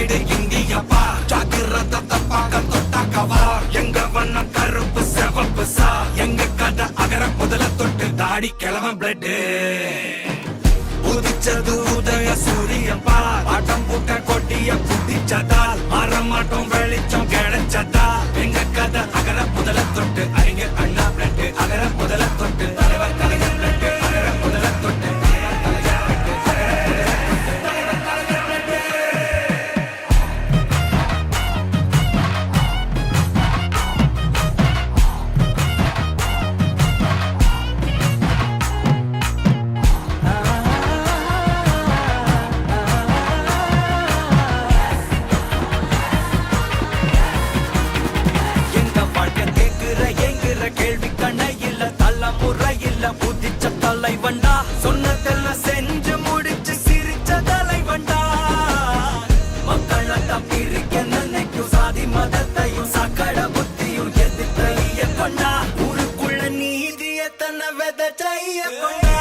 Side இந்தியப்பா ஜாக்கிரதை பார்க்க தொட்டாக்கவா எங்க வண்ண கருப்பு செவப்பு சா எங்க கதை அகர முதல தொட்டு தாடி கிளம்ப பிளட் உதிச்சது உதய சூரியப்பா ஆட்டம் பூட்ட கொட்டிய புதிச்சதால் மாறமாட்டோம் வெளிச்சம் கிடைச்சதா எங்க கதை அகர முதல தொட்டு அறிஞர் அண்ணா பிளட் அகர முதல தொட்டு தலைவர் கலைஞர் பிளட் அகர முதல தொட்டு புதிச்ச தலைவண்டா சொன்னதெல்லாம் செஞ்சு முடிச்சு சிரிச்ச தலைவண்டா மக்களத்தான் பிரிக்க நினைக்கும் சாதி மதத்தையும் சக்கட புத்தியும் எதிர்த்தைய கொண்டா ஊருக்குள்ள நீதிய தன்னை விதைச்சைய கொண்டா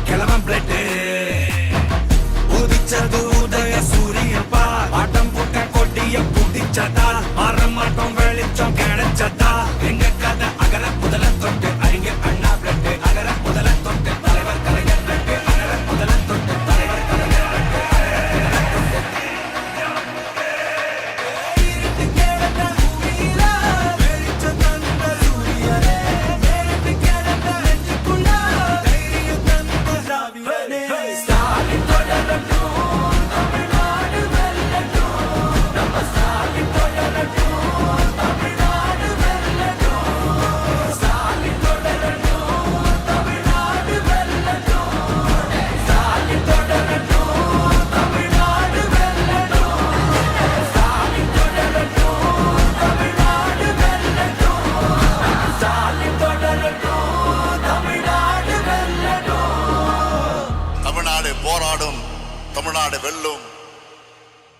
கிளம்ப பிளட் உதிச்சது உதய சூரியப்பா ஆட்டம் போட்ட கொட்டிய புதிச்சதால் மாறமாட்டோம் வெளிச்சம் கிடைச்சதா எங்க கதை அகர முதல தொட்டு அறிஞர் அண்ணா பிளட் அகர முதல தொட்டு தலைவர் கலைஞர் பிளட் அகர முதல தொட்டு தலைவர் கலைஞர் போராடும் தமிழ்நாடு வெல்லும்.